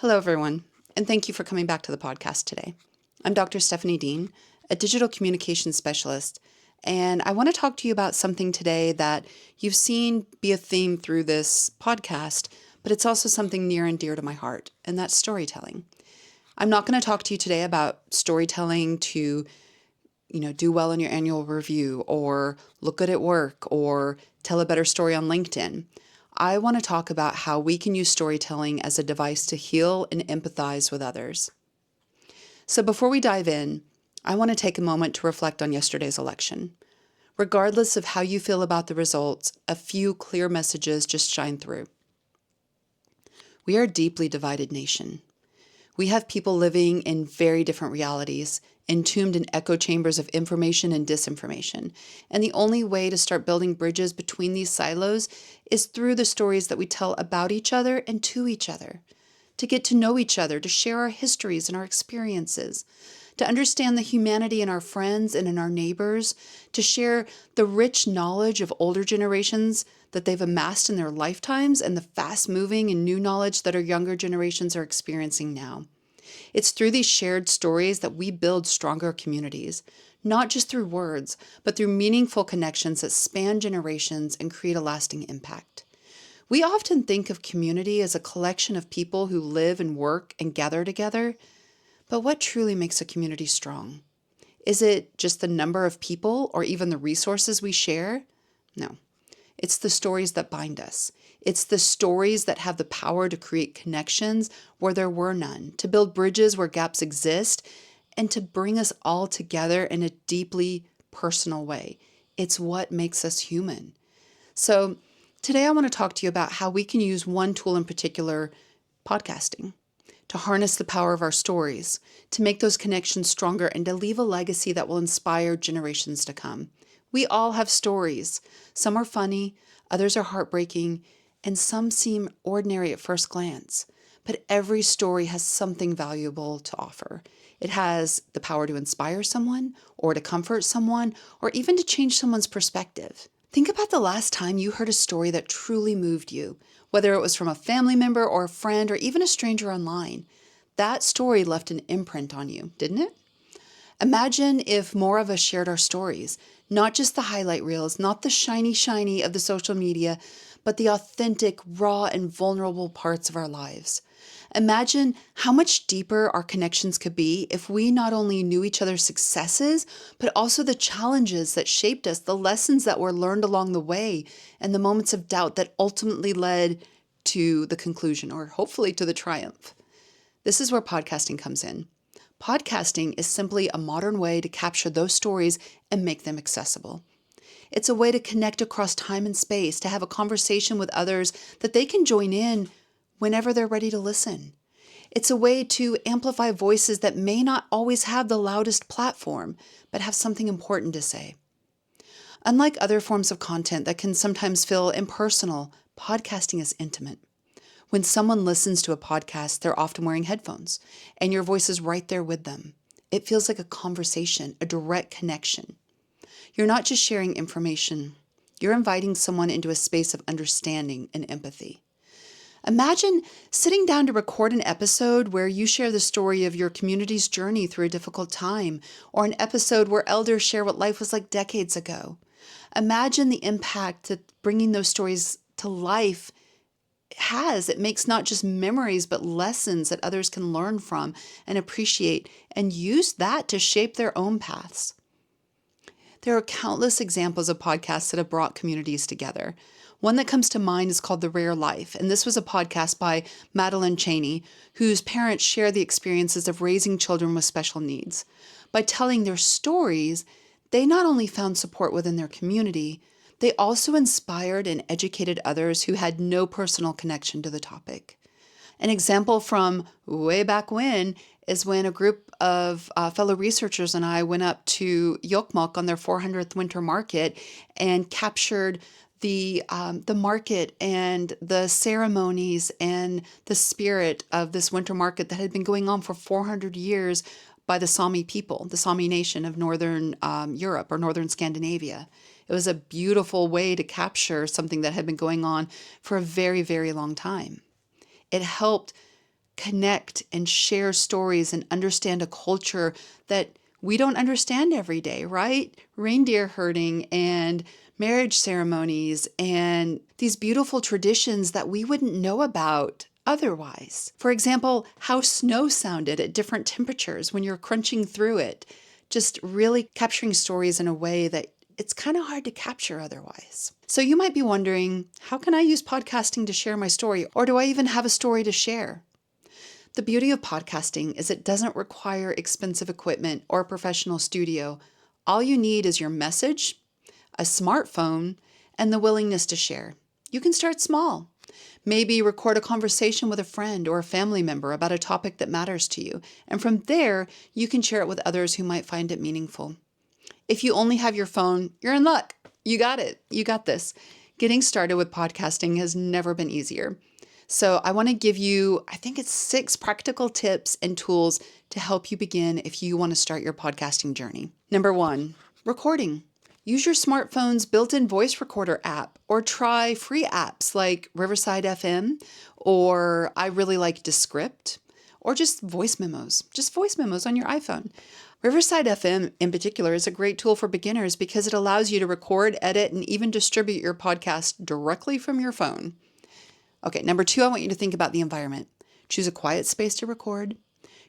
Hello, everyone, and thank you for coming back to the podcast today. I'm Dr. Stephanie Dean, a digital communications specialist, and I want to talk to you about something today that you've seen be a theme through this podcast, but it's also something near and dear to my heart, and that's storytelling. I'm not going to talk to you today about storytelling to, do well in your annual review or look good at work or tell a better story on LinkedIn. I want to talk about how we can use storytelling as a device to heal and empathize with others. So before we dive in, I want to take a moment to reflect on yesterday's election. Regardless of how you feel about the results, a few clear messages just shine through. We are a deeply divided nation. We have people living in very different realities, entombed in echo chambers of information and disinformation. And the only way to start building bridges between these silos is through the stories that we tell about each other and to each other, to get to know each other, to share our histories and our experiences, to understand the humanity in our friends and in our neighbors, to share the rich knowledge of older generations that they've amassed in their lifetimes and the fast-moving and new knowledge that our younger generations are experiencing now. It's through these shared stories that we build stronger communities, not just through words, but through meaningful connections that span generations and create a lasting impact. We often think of community as a collection of people who live and work and gather together, but what truly makes a community strong? Is it just the number of people or even the resources we share? No. It's the stories that bind us. It's the stories that have the power to create connections where there were none, to build bridges where gaps exist, and to bring us all together in a deeply personal way. It's what makes us human. So today I want to talk to you about how we can use one tool in particular, podcasting, to harness the power of our stories, to make those connections stronger, and to leave a legacy that will inspire generations to come. We all have stories. Some are funny, others are heartbreaking, and some seem ordinary at first glance. But every story has something valuable to offer. It has the power to inspire someone, or to comfort someone, or even to change someone's perspective. Think about the last time you heard a story that truly moved you, whether it was from a family member or a friend or even a stranger online. That story left an imprint on you, didn't it? Imagine if more of us shared our stories, not just the highlight reels, not the shiny of the social media, but the authentic, raw, and vulnerable parts of our lives. Imagine how much deeper our connections could be if we not only knew each other's successes, but also the challenges that shaped us, the lessons that were learned along the way, and the moments of doubt that ultimately led to the conclusion, or hopefully to the triumph. This is where podcasting comes in. Podcasting is simply a modern way to capture those stories and make them accessible. It's a way to connect across time and space, to have a conversation with others that they can join in whenever they're ready to listen. It's a way to amplify voices that may not always have the loudest platform, but have something important to say. Unlike other forms of content that can sometimes feel impersonal, podcasting is intimate. When someone listens to a podcast, they're often wearing headphones, and your voice is right there with them. It feels like a conversation, a direct connection. You're not just sharing information. You're inviting someone into a space of understanding and empathy. Imagine sitting down to record an episode where you share the story of your community's journey through a difficult time, or an episode where elders share what life was like decades ago. Imagine the impact that bringing those stories to life has. It makes not just memories, but lessons that others can learn from and appreciate and use that to shape their own paths. There are countless examples of podcasts that have brought communities together. One that comes to mind is called The Rare Life, and this was a podcast by Madeline Cheney, whose parents share the experiences of raising children with special needs. By telling their stories, they not only found support within their community, they also inspired and educated others who had no personal connection to the topic. An example from way back when is when a group of fellow researchers and I went up to Yokmok on their 400th winter market and captured the market and the ceremonies and the spirit of this winter market that had been going on for 400 years by the Sami people, the Sami nation of northern Europe or northern Scandinavia. It was a beautiful way to capture something that had been going on for a very, very long time. It helped connect and share stories and understand a culture that we don't understand every day, right? Reindeer herding and marriage ceremonies and these beautiful traditions that we wouldn't know about otherwise. For example, how snow sounded at different temperatures when you're crunching through it. Just really capturing stories in a way that it's kind of hard to capture otherwise. So you might be wondering, how can I use podcasting to share my story? Or do I even have a story to share? The beauty of podcasting is it doesn't require expensive equipment or a professional studio. All you need is your message, a smartphone, and the willingness to share. You can start small. Maybe record a conversation with a friend or a family member about a topic that matters to you. And from there, you can share it with others who might find it meaningful. If you only have your phone, you're in luck. You got it. You got this. Getting started with podcasting has never been easier. So I want to give you, I think it's 6 practical tips and tools to help you begin if you want to start your podcasting journey. Number 1, recording. Use your smartphone's built-in voice recorder app or try free apps like Riverside FM, or I really like Descript, or just voice memos. Just voice memos on your iPhone. Riverside FM in particular is a great tool for beginners because it allows you to record, edit, and even distribute your podcast directly from your phone. Okay, number 2, I want you to think about the environment. Choose a quiet space to record,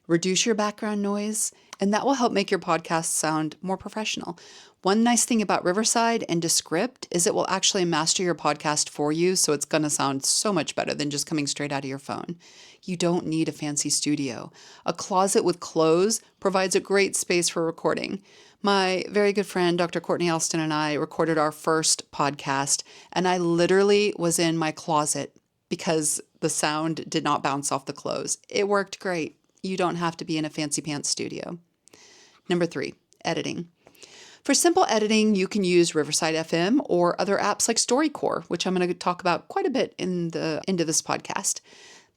reduce your background noise, and that will help make your podcast sound more professional. One nice thing about Riverside and Descript is it will actually master your podcast for you, so it's going to sound so much better than just coming straight out of your phone. You don't need a fancy studio. A closet with clothes provides a great space for recording. My very good friend, Dr. Courtney Alston, and I recorded our first podcast, and I literally was in my closet because the sound did not bounce off the clothes. It worked great. You don't have to be in a fancy pants studio. Number 3, editing. For simple editing, you can use Riverside FM or other apps like StoryCorps, which I'm going to talk about quite a bit in the end of this podcast.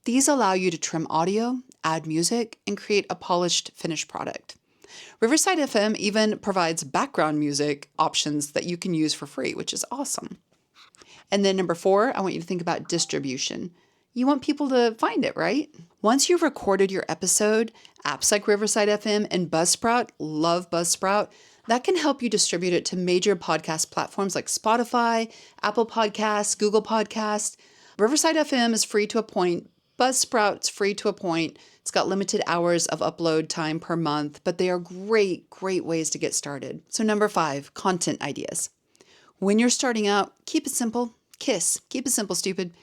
These allow you to trim audio, add music, and create a polished, finished product. Riverside FM even provides background music options that you can use for free, which is awesome. And then number 4, I want you to think about distribution. You want people to find it, right? Once you've recorded your episode, apps like Riverside FM and Buzzsprout, love Buzzsprout, that can help you distribute it to major podcast platforms like Spotify, Apple Podcasts, Google Podcasts. Riverside FM is free to a point. Buzzsprout's free to a point. It's got limited hours of upload time per month, but they are great, great ways to get started. So number 5, content ideas. When you're starting out, keep it simple. KISS. Keep it simple, stupid.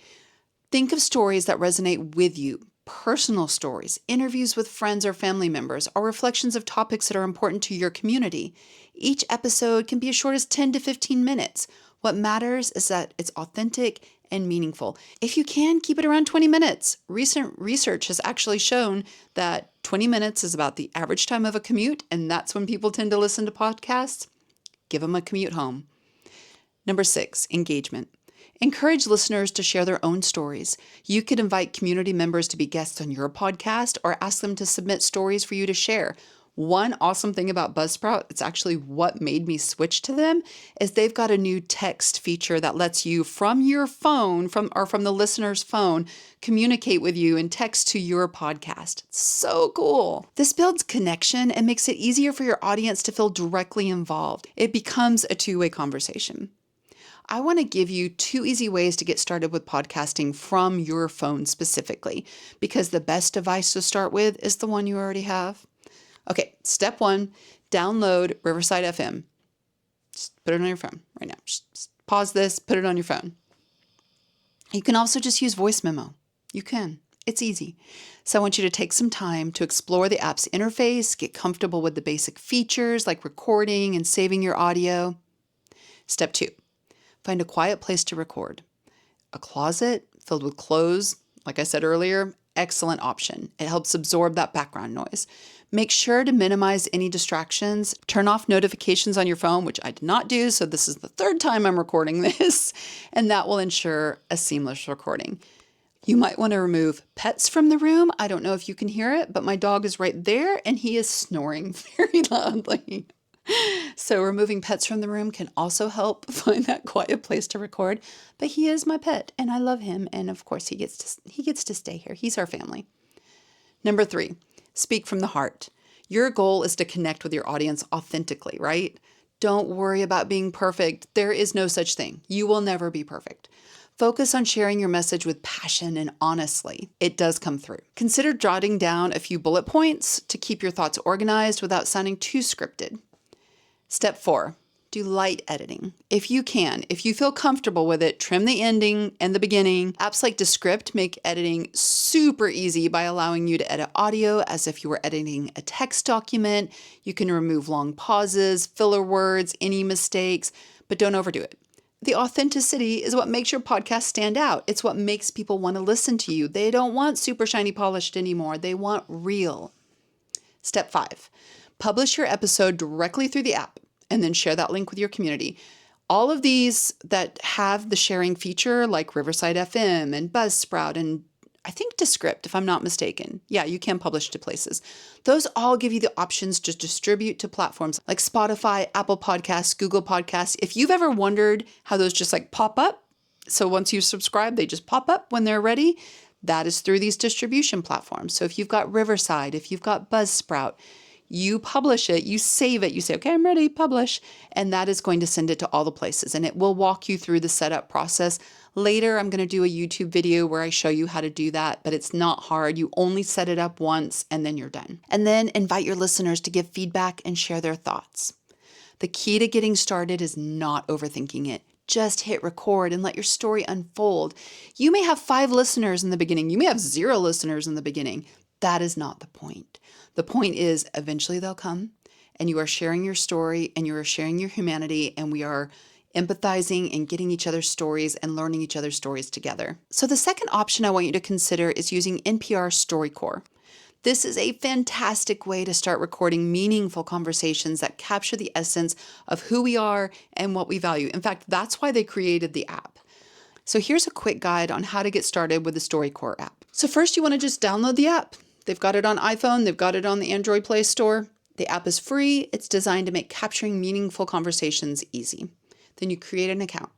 Think of stories that resonate with you. Personal stories, interviews with friends or family members, or reflections of topics that are important to your community. Each episode can be as short as 10 to 15 minutes. What matters is that it's authentic and meaningful. If you can, keep it around 20 minutes. Recent research has actually shown that 20 minutes is about the average time of a commute, and that's when people tend to listen to podcasts. Give them a commute home. Number 6, engagement. Encourage listeners to share their own stories. You could invite community members to be guests on your podcast or ask them to submit stories for you to share. One awesome thing about Buzzsprout, it's actually what made me switch to them, is they've got a new text feature that lets you from your phone, from the listener's phone, communicate with you and text to your podcast. It's so cool. This builds connection and makes it easier for your audience to feel directly involved. It becomes a two-way conversation. I want to give you 2 easy ways to get started with podcasting from your phone specifically, because the best device to start with is the one you already have. Okay, step 1, download Riverside FM. Just put it on your phone right now. Just pause this, put it on your phone. You can also just use voice memo. You can. It's easy. So I want you to take some time to explore the app's interface, get comfortable with the basic features like recording and saving your audio. Step 2. Find a quiet place to record. A closet filled with clothes, like I said earlier, excellent option. It helps absorb that background noise. Make sure to minimize any distractions. Turn off notifications on your phone, which I did not do, so this is the 3rd time I'm recording this, and that will ensure a seamless recording. You might want to remove pets from the room. I don't know if you can hear it, but my dog is right there, and he is snoring very loudly. So removing pets from the room can also help find that quiet place to record. But he is my pet and I love him. And of course he gets to stay here. He's our family. Number 3, speak from the heart. Your goal is to connect with your audience authentically, right? Don't worry about being perfect. There is no such thing. You will never be perfect. Focus on sharing your message with passion and honestly. It does come through. Consider jotting down a few bullet points to keep your thoughts organized without sounding too scripted. Step 4, do light editing. If you can, if you feel comfortable with it, trim the ending and the beginning. Apps like Descript make editing super easy by allowing you to edit audio as if you were editing a text document. You can remove long pauses, filler words, any mistakes, but don't overdo it. The authenticity is what makes your podcast stand out. It's what makes people want to listen to you. They don't want super shiny polished anymore. They want real. Step 5, publish your episode directly through the app and then share that link with your community. All of these that have the sharing feature like Riverside FM and Buzzsprout and I think Descript, if I'm not mistaken. Yeah, you can publish to places. Those all give you the options to distribute to platforms like Spotify, Apple Podcasts, Google Podcasts. If you've ever wondered how those just like pop up, so once you subscribe, they just pop up when they're ready, that is through these distribution platforms. So if you've got Riverside, if you've got Buzzsprout, you publish it, you save it, you say, okay, I'm ready, publish, and that is going to send it to all the places, and it will walk you through the setup process. Later, I'm going to do a YouTube video where I show you how to do that, but it's not hard. You only set it up once, and then you're done. And then invite your listeners to give feedback and share their thoughts. The key to getting started is not overthinking it. Just hit record and let your story unfold. You may have 5 listeners in the beginning. You may have 0 listeners in the beginning. That is not the point. The point is eventually they'll come and you are sharing your story and you are sharing your humanity and we are empathizing and getting each other's stories and learning each other's stories together. So the second option I want you to consider is using NPR StoryCorps. This is a fantastic way to start recording meaningful conversations that capture the essence of who we are and what we value. In fact, that's why they created the app. So here's a quick guide on how to get started with the StoryCorps app. So first you want to just download the app. They've got it on iPhone, they've got it on the Android Play Store. The app is free. It's designed to make capturing meaningful conversations easy. Then you create an account.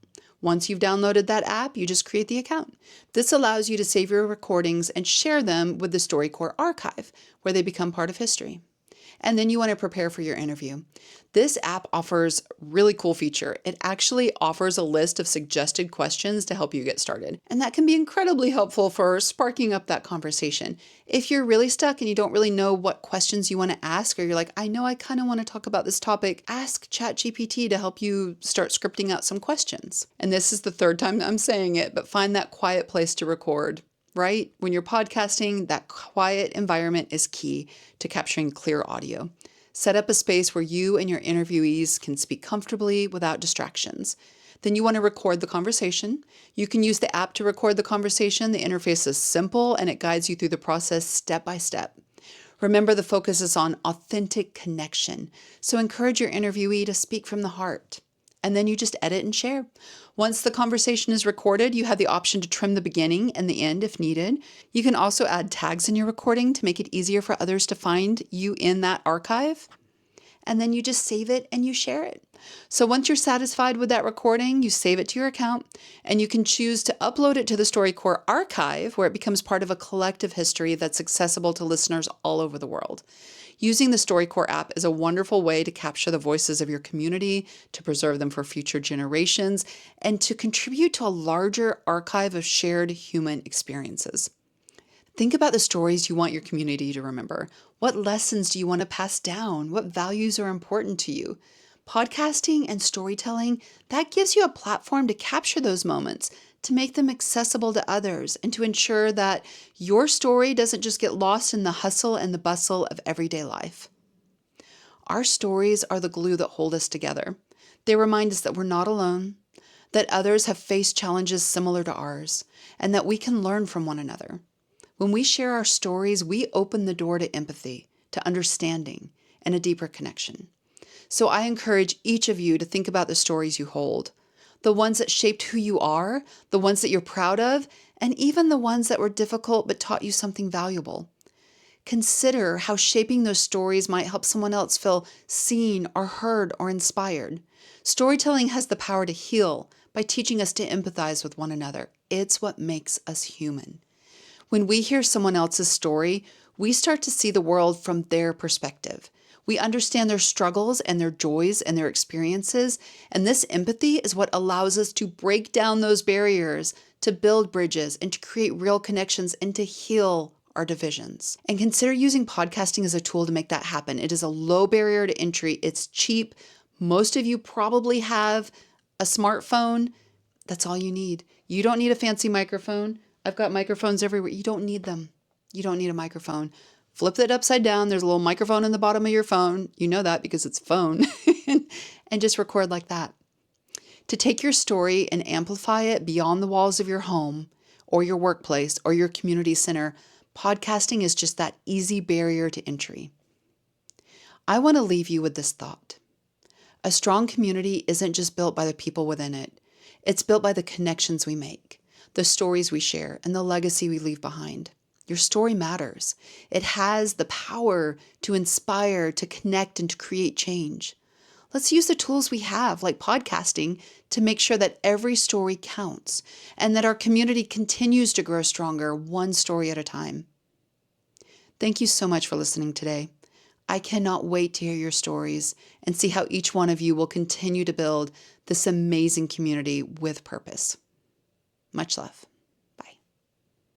Once you've downloaded that app, you just create the account. This allows you to save your recordings and share them with the StoryCorps archive, where they become part of history. And then you want to prepare for your interview. This app offers a really cool feature. It actually offers a list of suggested questions to help you get started. And that can be incredibly helpful for sparking up that conversation. If you're really stuck and you don't really know what questions you want to ask, or you're like, I know I kind of want to talk about this topic, ask ChatGPT to help you start scripting out some questions. And this is the 3rd time I'm saying it, but find that quiet place to record. Right? When you're podcasting, that quiet environment is key to capturing clear audio. Set up a space where you and your interviewees can speak comfortably without distractions. Then you want to record the conversation. You can use the app to record the conversation. The interface is simple and it guides you through the process step by step. Remember, the focus is on authentic connection. So encourage your interviewee to speak from the heart. And then you just edit and share. Once the conversation is recorded, you have the option to trim the beginning and the end if needed. You can also add tags in your recording to make it easier for others to find you in that archive. And then you just save it and you share it. So once you're satisfied with that recording, you save it to your account and you can choose to upload it to the StoryCorps archive, where it becomes part of a collective history that's accessible to listeners all over the world. Using the StoryCorps app is a wonderful way to capture the voices of your community, to preserve them for future generations, and to contribute to a larger archive of shared human experiences. Think about the stories you want your community to remember. What lessons do you want to pass down? What values are important to you? Podcasting and storytelling, that gives you a platform to capture those moments, to make them accessible to others, and to ensure that your story doesn't just get lost in the hustle and the bustle of everyday life. Our stories are the glue that hold us together. They remind us that we're not alone, that others have faced challenges similar to ours, and that we can learn from one another. When we share our stories, we open the door to empathy, to understanding, and a deeper connection. So I encourage each of you to think about the stories you hold, the ones that shaped who you are, the ones that you're proud of, and even the ones that were difficult but taught you something valuable. Consider how shaping those stories might help someone else feel seen or heard or inspired. Storytelling has the power to heal by teaching us to empathize with one another. It's what makes us human. When we hear someone else's story, we start to see the world from their perspective. We understand their struggles and their joys and their experiences, and this empathy is what allows us to break down those barriers, to build bridges, and to create real connections and to heal our divisions. And consider using podcasting as a tool to make that happen. It is a low barrier to entry. It's cheap. Most of you probably have a smartphone. That's all you need. You don't need a fancy microphone. I've got microphones everywhere. You don't need them. You don't need a microphone. Flip it upside down. There's a little microphone in the bottom of your phone. You know that because it's a phone. And just record like that. To take your story and amplify it beyond the walls of your home or your workplace or your community center, podcasting is just that easy barrier to entry. I want to leave you with this thought. A strong community isn't just built by the people within it. It's built by the connections we make, the stories we share, and the legacy we leave behind. Your story matters. It has the power to inspire, to connect, and to create change. Let's use the tools we have, like podcasting, to make sure that every story counts and that our community continues to grow stronger, one story at a time. Thank you so much for listening today. I cannot wait to hear your stories and see how each one of you will continue to build this amazing community with purpose. Much love.